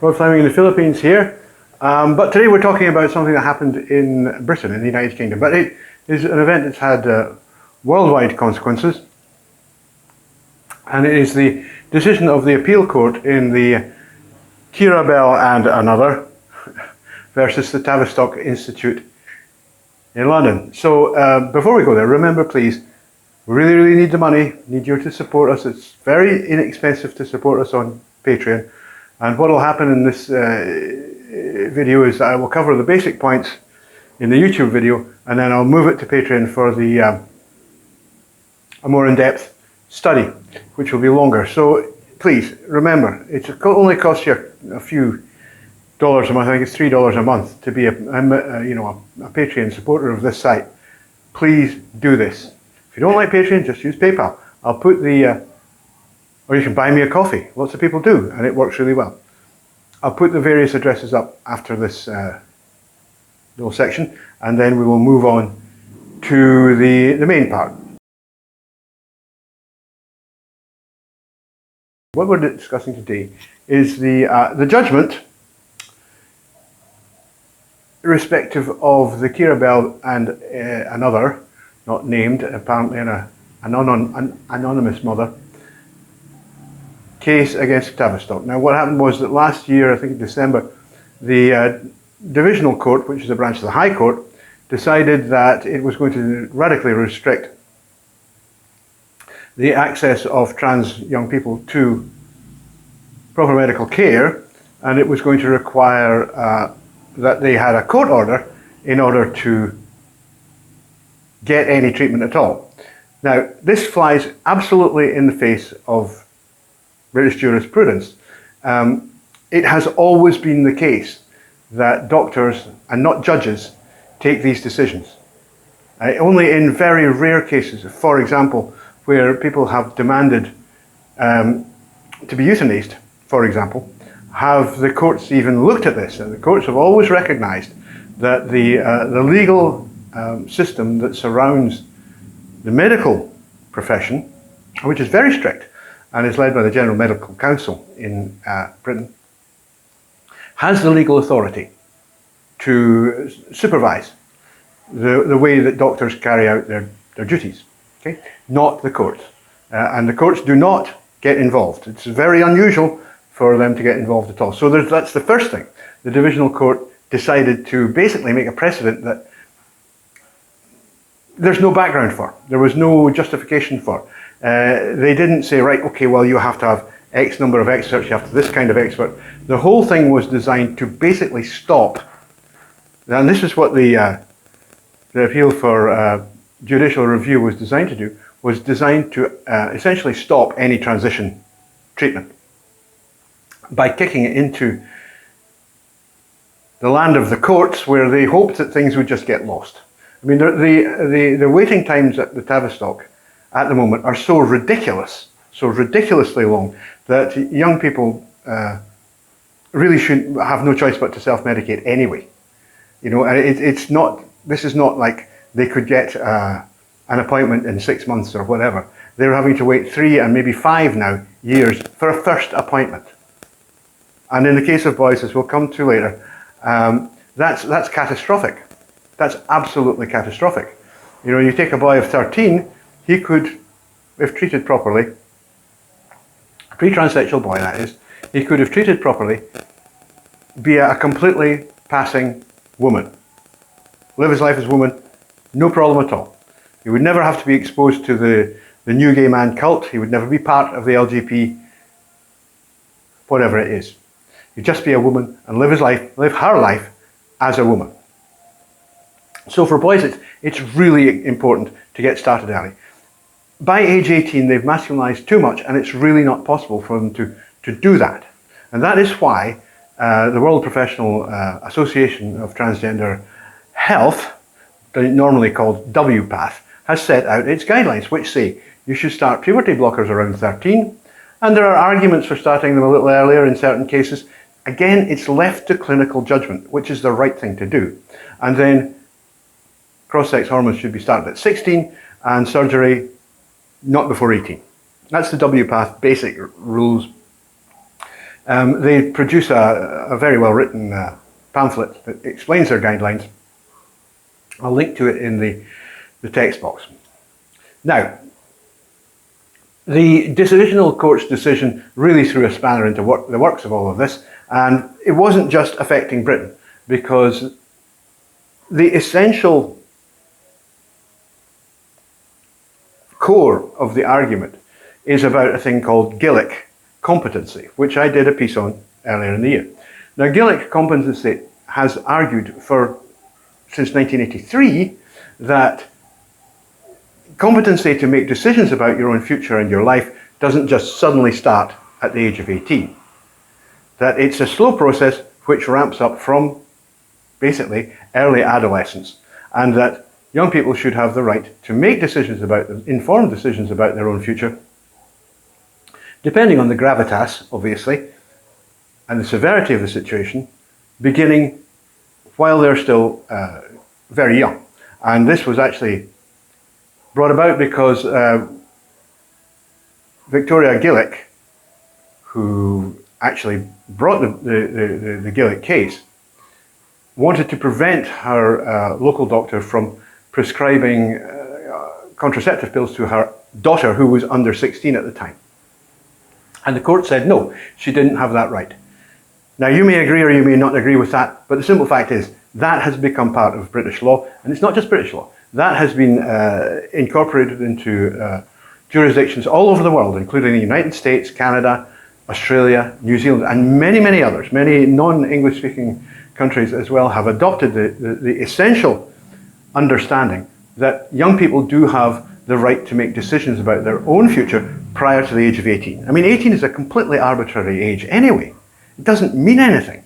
Rod Fleming in the Philippines here, but today we're talking about something that happened in Britain, in the United Kingdom, but it is an event that's had worldwide consequences, and it is the decision of the appeal court in the Kira Bell and another versus the Tavistock Institute in London. So before we go there, remember please, we really need the money, need you to support us. It's very inexpensive to support us on Patreon. And what will happen in this video is I will cover the basic points in the YouTube video, and then I'll move it to Patreon for the a more in-depth study, which will be longer. So please remember, it only costs you a few dollars a month. I think it's $3 a month to be a Patreon supporter of this site. Please do this. If you don't like Patreon, just use PayPal. I'll put the or you can buy me a coffee. Lots of people do, and it works really well. I'll put the various addresses up after this little section, and then we will move on to the main part. What we're discussing today is the judgment irrespective of the Kira Bell and another, not named, apparently an anonymous mother, case against Tavistock. Now what happened was that last year, I think in December, the divisional court, which is a branch of the High Court, decided that it was going to radically restrict the access of trans young people to proper medical care, and it was going to require that they had a court order in order to get any treatment at all. Now this flies absolutely in the face of British jurisprudence. It has always been the case that doctors and not judges take these decisions. Only in very rare cases, for example, where people have demanded to be euthanized, for example, have the courts even looked at this, and the courts have always recognized that the legal system that surrounds the medical profession, which is very strict and is led by the General Medical Council in Britain, has the legal authority to supervise the way that doctors carry out their duties, okay? Not the courts. And the courts do not get involved. It's very unusual for them to get involved at all. So that's the first thing. The divisional court decided to basically make a precedent that there's no background for. There was no justification for. They didn't say, right, okay, well, you have to have X number of experts, you have to this kind of expert. The whole thing was designed to basically stop, and this is what the appeal for judicial review was designed to do, was designed to essentially stop any transition treatment by kicking it into the land of the courts, where they hoped that things would just get lost. I mean, the waiting times at the Tavistock at the moment are so ridiculous, so ridiculously long, that young people really should have no choice but to self-medicate anyway. You know, it's not. This is not like they could get an appointment in 6 months or whatever. They're having to wait 3 and maybe 5 now years for a first appointment. And in the case of boys, as we'll come to later, that's catastrophic. That's absolutely catastrophic. You know, you take a boy of 13, he could, if treated properly, a pre-transsexual boy that is, he could, if treated properly, be a completely passing woman. Live his life as a woman, no problem at all. He would never have to be exposed to the new gay man cult. He would never be part of the LGBT, whatever it is. He'd just be a woman and live his life, live her life as a woman. So for boys, it's really important to get started early. By age 18, they've masculinized too much, and it's really not possible for them to do that. And that is why the World Professional Association of Transgender Health, normally called WPATH, has set out its guidelines, which say you should start puberty blockers around 13, and there are arguments for starting them a little earlier in certain cases. Again, it's left to clinical judgment, which is the right thing to do. And then cross-sex hormones should be started at 16, and surgery not before 18. That's the WPATH basic rules. They produce a very well written pamphlet that explains their guidelines. I'll link to it in the text box. Now, the decisional court's decision really threw a spanner into the works of all of this, and it wasn't just affecting Britain, because the essential core of the argument is about a thing called Gillick competency, which I did a piece on earlier in the year. Now, Gillick competency has argued since 1983 that competency to make decisions about your own future and your life doesn't just suddenly start at the age of 18. That it's a slow process which ramps up from basically early adolescence, and that young people should have the right to make informed decisions about their own future, depending on the gravitas, obviously, and the severity of the situation, beginning while they're still very young. And this was actually brought about because Victoria Gillick, who actually brought the Gillick case, wanted to prevent her local doctor from prescribing contraceptive pills to her daughter, who was under 16 at the time. And the court said no, she didn't have that right. Now, you may agree or you may not agree with that, but the simple fact is that has become part of British law, and it's not just British law. That has been incorporated into jurisdictions all over the world, including the United States, Canada, Australia, New Zealand, and many, many others. Many non-English speaking countries as well have adopted the essential understanding that young people do have the right to make decisions about their own future prior to the age of 18. I mean, 18 is a completely arbitrary age anyway. It doesn't mean anything.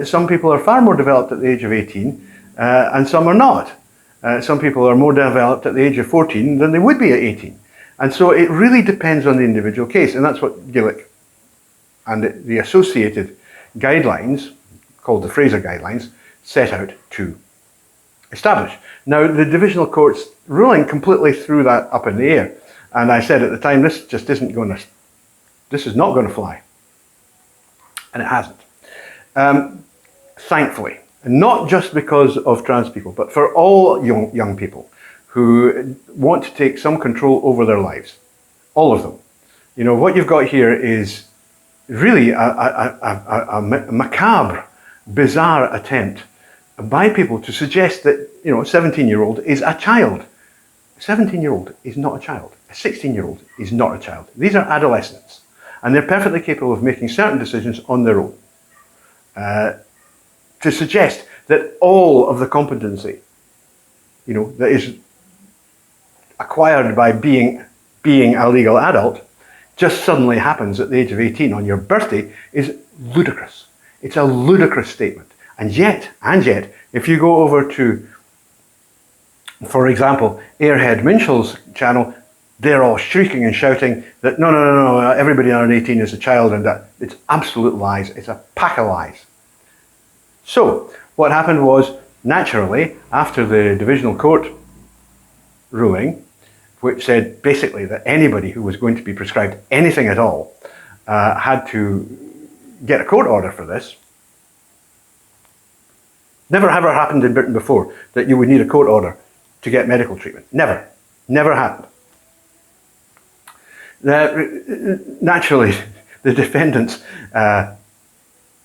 Some people are far more developed at the age of 18, and some are not. Some people are more developed at the age of 14 than they would be at 18. And so it really depends on the individual case, and that's what Gillick and the associated guidelines, called the Fraser Guidelines, set out to establish. Now, the divisional court's ruling completely threw that up in the air, and I said at the time, this is not going to fly, and it hasn't. Thankfully, not just because of trans people, but for all young people who want to take some control over their lives, all of them. You know, what you've got here is really a macabre, bizarre attempt by people to suggest that, you know, a 17-year-old is a child. A 17-year-old is not a child. A 16-year-old is not a child. These are adolescents, and they're perfectly capable of making certain decisions on their own. To suggest that all of the competency, you know, that is acquired by being a legal adult just suddenly happens at the age of 18 on your birthday is ludicrous. It's a ludicrous statement. And yet, if you go over to, for example, Airhead Minshall's channel, they're all shrieking and shouting that no, everybody under 18 is a child, and that it's absolute lies. It's a pack of lies. So, what happened was, naturally, after the divisional court ruling, which said basically that anybody who was going to be prescribed anything at all had to get a court order for this. Never ever happened in Britain before that you would need a court order to get medical treatment. Never. Never happened. Naturally, the defendants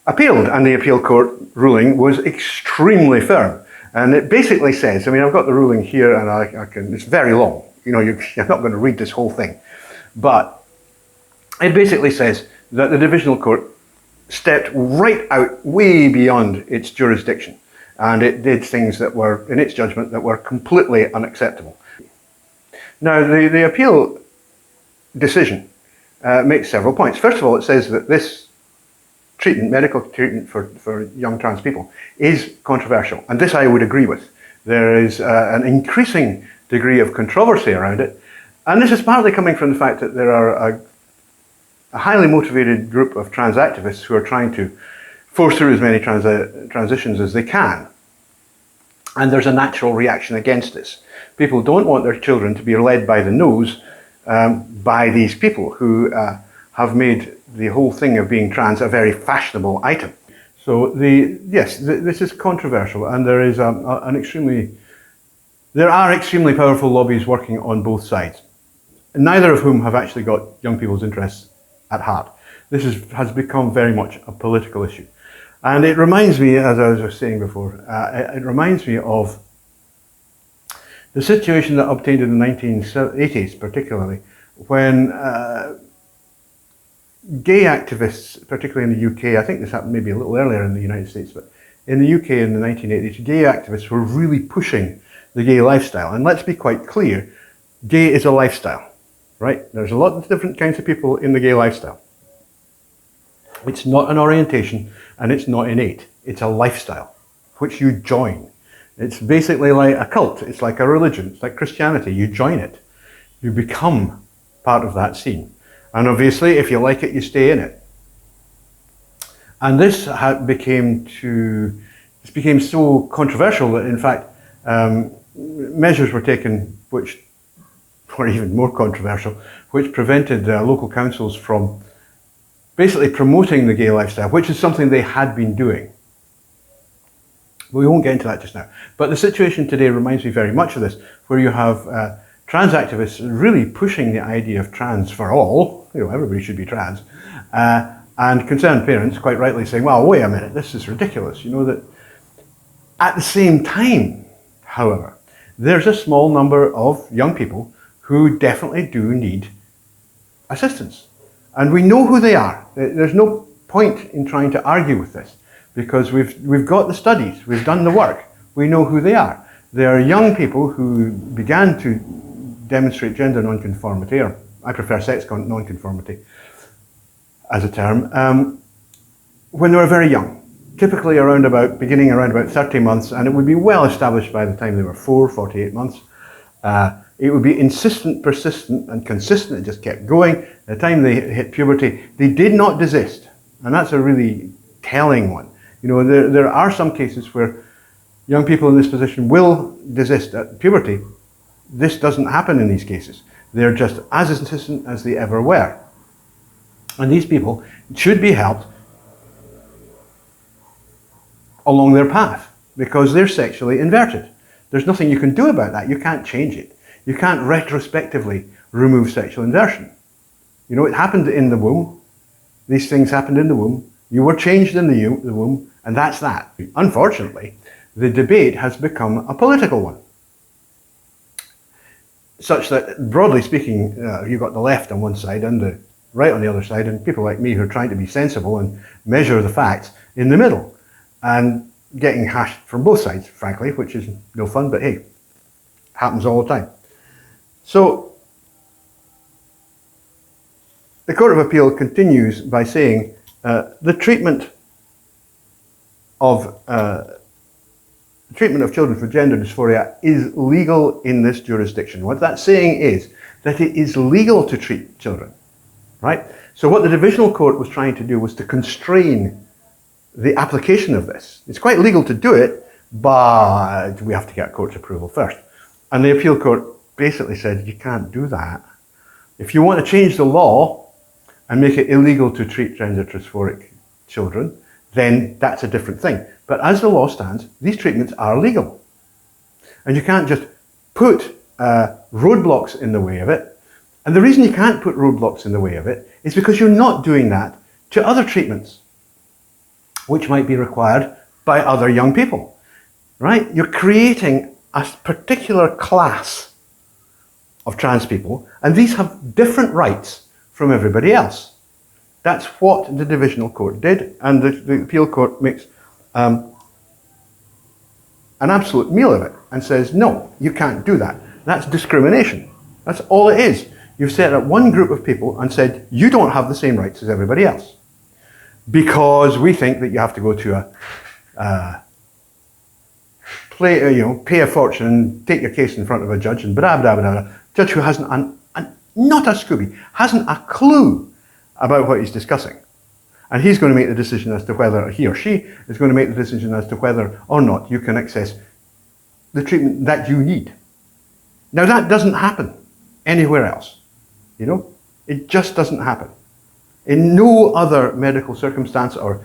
appealed, and the appeal court ruling was extremely firm. And it basically says, I mean, I've got the ruling here, and it's very long. You know, you're not going to read this whole thing. But it basically says that the divisional court stepped right out, way beyond its jurisdiction. And it did things that were, in its judgment, that were completely unacceptable. Now, the appeal decision makes several points. First of all, it says that this treatment, medical treatment for young trans people, is controversial. And this I would agree with. There is an increasing degree of controversy around it. And this is partly coming from the fact that there are a highly motivated group of trans activists who are trying to force through as many transitions as they can. And there's a natural reaction against this. People don't want their children to be led by the nose by these people who have made the whole thing of being trans a very fashionable item. So this is controversial, and there is there are extremely powerful lobbies working on both sides, neither of whom have actually got young people's interests at heart. This has become very much a political issue. And it reminds me, as I was saying before, it reminds me of the situation that obtained in the 1980s, particularly, when gay activists, particularly in the UK, I think this happened maybe a little earlier in the United States, but in the UK in the 1980s, gay activists were really pushing the gay lifestyle. And let's be quite clear, gay is a lifestyle, right? There's a lot of different kinds of people in the gay lifestyle. It's not an orientation, and it's not innate. It's a lifestyle, which you join. It's basically like a cult. It's like a religion. It's like Christianity. You join it. You become part of that scene. And obviously, if you like it, you stay in it. And this became so controversial that, in fact, measures were taken which were even more controversial, which prevented local councils from basically promoting the gay lifestyle, which is something they had been doing. We won't get into that just now. But the situation today reminds me very much of this, where you have trans activists really pushing the idea of trans for all, everybody should be trans, and concerned parents quite rightly saying, well, wait a minute, this is ridiculous. That at the same time, however, there's a small number of young people who definitely do need assistance. And we know who they are. There's no point in trying to argue with this, because we've got the studies, we've done the work, we know who they are. They are young people who began to demonstrate gender nonconformity, or I prefer sex nonconformity as a term, when they were very young, typically beginning around about 30 months, and it would be well established by the time they were 48 months. It would be insistent, persistent, and consistent. It just kept going. By the time they hit puberty, they did not desist. And that's a really telling one. There are some cases where young people in this position will desist at puberty. This doesn't happen in these cases. They're just as insistent as they ever were. And these people should be helped along their path, because they're sexually inverted. There's nothing you can do about that. You can't change it. You can't retrospectively remove sexual inversion. It happened in the womb. These things happened in the womb. You were changed in the womb, and that's that. Unfortunately, the debate has become a political one, such that, broadly speaking, you've got the left on one side and the right on the other side, and people like me who are trying to be sensible and measure the facts in the middle, and getting hashed from both sides, frankly, which is no fun, but hey, happens all the time. So, the Court of Appeal continues by saying the treatment of children for gender dysphoria is legal in this jurisdiction. What that's saying is that it is legal to treat children, right? So what the Divisional Court was trying to do was to constrain the application of this. It's quite legal to do it, but we have to get court's approval first. And the Appeal Court basically said, you can't do that. If you want to change the law and make it illegal to treat gender dysphoric children, then that's a different thing. But as the law stands, these treatments are legal. And you can't just put roadblocks in the way of it. And the reason you can't put roadblocks in the way of it is because you're not doing that to other treatments, which might be required by other young people, right? You're creating a particular class of trans people, and these have different rights from everybody else. That's what the Divisional Court did, and the Appeal Court makes an absolute meal of it and says, no, you can't do that. That's discrimination. That's all it is. You've set up one group of people and said, you don't have the same rights as everybody else, because we think that you have to go to pay a fortune, take your case in front of a judge, and blah, blah, blah, blah. Judge who hasn't, not a Scooby, hasn't a clue about what he's discussing. And he's going to make the decision as to whether, he or she is going to make the decision as to whether or not you can access the treatment that you need. Now that doesn't happen anywhere else. It just doesn't happen. In no other medical circumstance or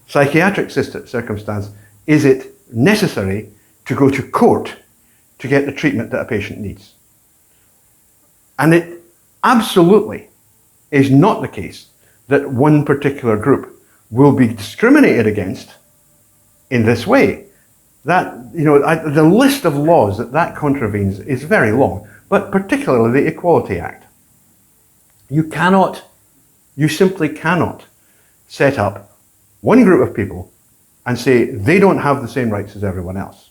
psychiatric circumstance is it necessary to go to court to get the treatment that a patient needs. And it absolutely is not the case that one particular group will be discriminated against in this way. That, the list of laws that contravenes is very long, but particularly the Equality Act. You simply cannot set up one group of people and say they don't have the same rights as everyone else.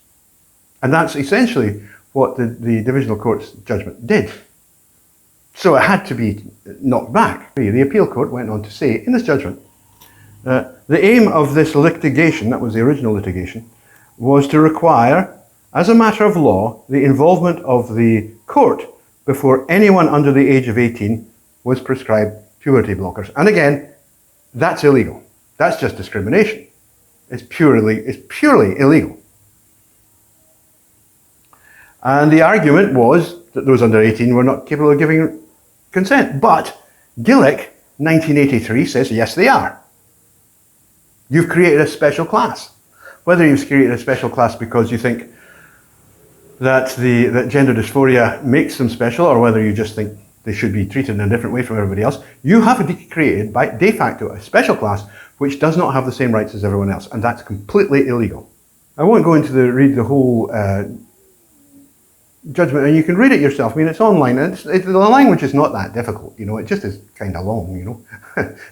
And that's essentially what the Divisional Court's judgment did. So it had to be knocked back. The appeal court went on to say, in this judgment, the aim of this litigation, that was the original litigation, was to require, as a matter of law, the involvement of the court before anyone under the age of 18 was prescribed puberty blockers. And again, that's illegal. That's just discrimination. It's purely illegal. And the argument was that those under 18 were not capable of giving consent. But Gillick, 1983, says yes, they are. You've created a special class. Whether you've created a special class because you think that gender dysphoria makes them special, or whether you just think they should be treated in a different way from everybody else, you have created, by de facto, a special class which does not have the same rights as everyone else, and that's completely illegal. I won't go into read the whole judgment, and you can read it yourself. I mean, it's online, and the language is not that difficult, it just is kind of long,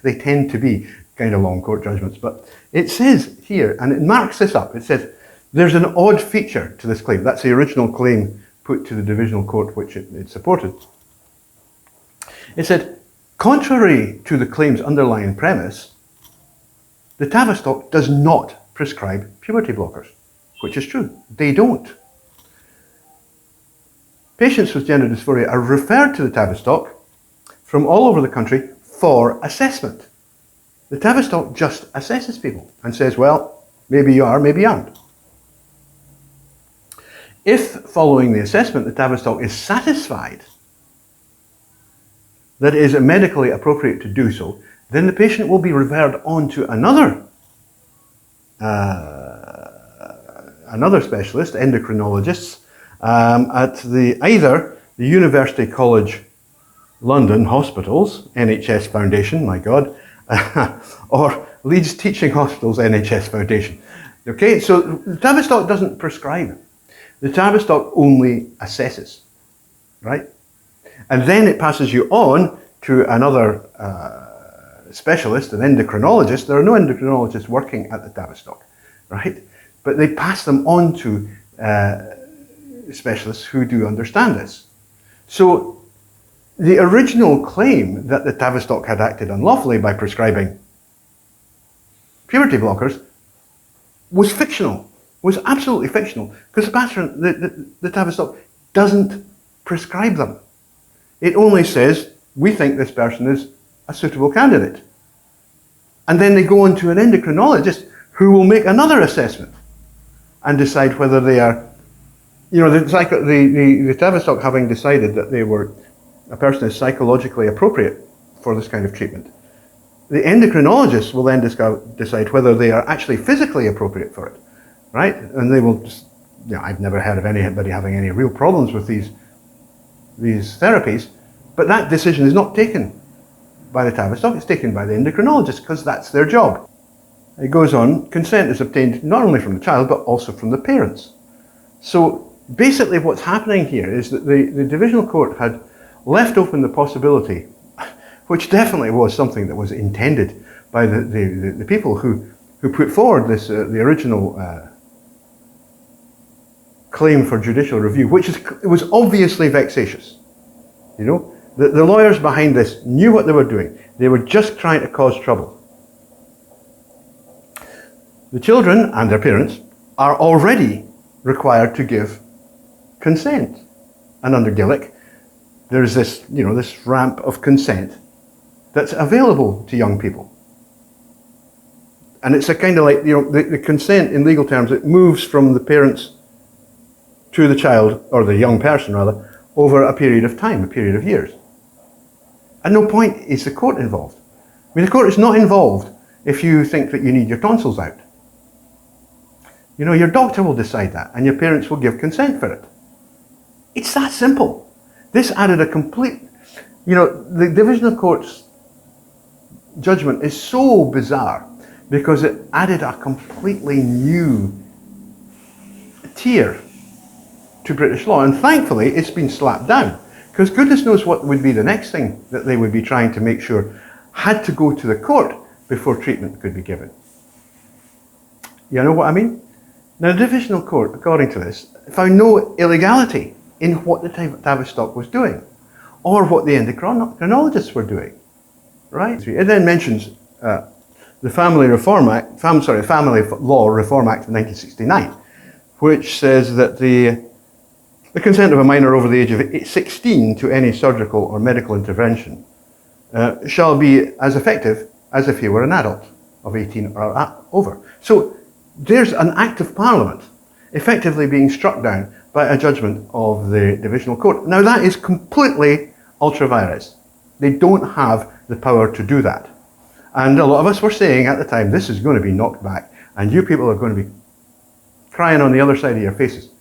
They tend to be kind of long court judgments, but it says here, and it marks this up, it says, there's an odd feature to this claim. That's the original claim put to the Divisional Court, which it supported. It said, contrary to the claim's underlying premise, the Tavistock does not prescribe puberty blockers, which is true. They don't. Patients with gender dysphoria are referred to the Tavistock from all over the country for assessment. The Tavistock just assesses people and says, well, maybe you are, maybe you aren't. If, following the assessment, the Tavistock is satisfied that it is medically appropriate to do so, then the patient will be referred on to another specialist, endocrinologists, at either the University College London Hospitals, NHS Foundation, my God, or Leeds Teaching Hospitals, NHS Foundation. Okay, so the Tavistock doesn't prescribe. The Tavistock only assesses, right? And then it passes you on to another specialist, an endocrinologist. There are no endocrinologists working at the Tavistock, right? But they pass them on to specialists who do understand this. So the original claim that the Tavistock had acted unlawfully by prescribing puberty blockers was fictional, was absolutely fictional, because the Tavistock doesn't prescribe them. It only says, we think this person is a suitable candidate. And then they go on to an endocrinologist who will make another assessment and decide whether they are, the Tavistock having decided that a person is psychologically appropriate for this kind of treatment. The endocrinologist will then decide whether they are actually physically appropriate for it, right? And they will just, I've never heard of anybody having any real problems with these therapies, but that decision is not taken by the Tavistock, it's taken by the endocrinologist, because that's their job. It goes on, consent is obtained not only from the child, but also from the parents. So basically what's happening here is that the Divisional Court had left open the possibility, which definitely was something that was intended by the people who put forward this the original claim for judicial review, which was obviously vexatious. The lawyers behind this knew what they were doing. They were just trying to cause trouble. The children and their parents are already required to give consent, and under Gillick, there's this ramp of consent that's available to young people. And it's a kind of like, the consent in legal terms, it moves from the parents to the child, or the young person rather, over a period of time, a period of years. At no point is the court involved. I mean, the court is not involved if you think that you need your tonsils out. You know, your doctor will decide that, and your parents will give consent for it. It's that simple. This added a complete, you know, the divisional court's judgment is so bizarre because it added a completely new tier to British law, and thankfully it's been slapped down, because goodness knows what would be the next thing that they would be trying to make sure had to go to the court before treatment could be given. You know what I mean? Now, the divisional court, according to this, found no illegality in what the Tavistock was doing, or what the endocrinologists were doing, right? It then mentions the Family Law Reform Act of 1969, which says that the consent of a minor over the age of 16 to any surgical or medical intervention shall be as effective as if he were an adult of 18 or over. So there's an act of Parliament effectively being struck down by a judgment of the divisional court. Now, that is completely ultra vires. They don't have the power to do that. And a lot of us were saying at the time, this is going to be knocked back, and you people are going to be crying on the other side of your faces,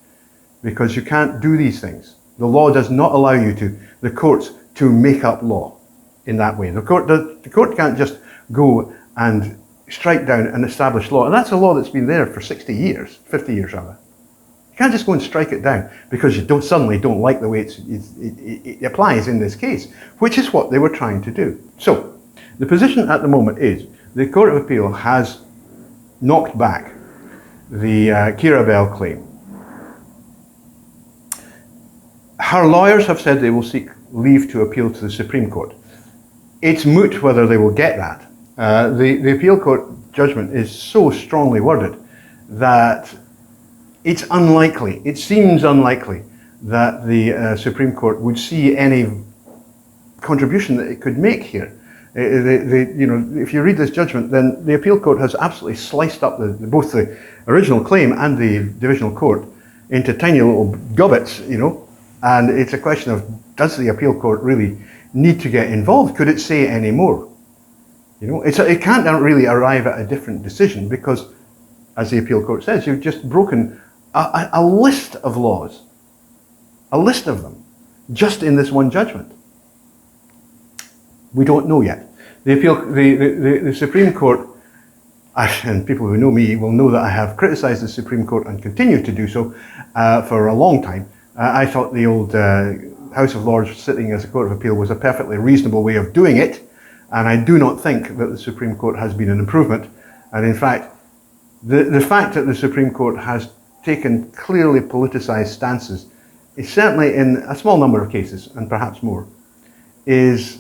because you can't do these things. The law does not allow the courts to make up law in that way. The court can't just go and strike down an established law. And that's a law that's been there for 60 years, 50 years rather. You can't just go and strike it down because you suddenly don't like the way it applies in this case, which is what they were trying to do. So, the position at the moment is the Court of Appeal has knocked back the Kira Bell claim. Her lawyers have said they will seek leave to appeal to the Supreme Court. It's moot whether they will get that. The appeal court judgment is so strongly worded that it's unlikely, it seems unlikely, that the Supreme Court would see any contribution that it could make here. You know, if you read this judgment, then the appeal court has absolutely sliced up both the original claim and the divisional court into tiny little gobbets, you know, and it's a question of, does the appeal court really need to get involved? Could it say any more? You know, it can't really arrive at a different decision because, as the appeal court says, you've just broken a list of laws, a list of them, just in this one judgment. We don't know yet. The Supreme Court, and people who know me will know that I have criticised the Supreme Court and continue to do so for a long time. I thought the old House of Lords sitting as a Court of Appeal was a perfectly reasonable way of doing it, and I do not think that the Supreme Court has been an improvement. And in fact, the fact that the Supreme Court has taken clearly politicised stances, is certainly in a small number of cases, and perhaps more, is,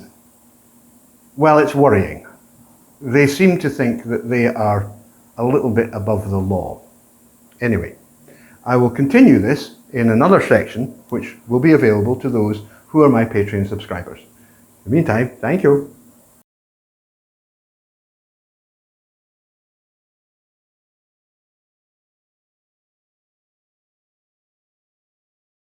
well, it's worrying. They seem to think that they are a little bit above the law. Anyway, I will continue this in another section, which will be available to those who are my Patreon subscribers. In the meantime, thank you.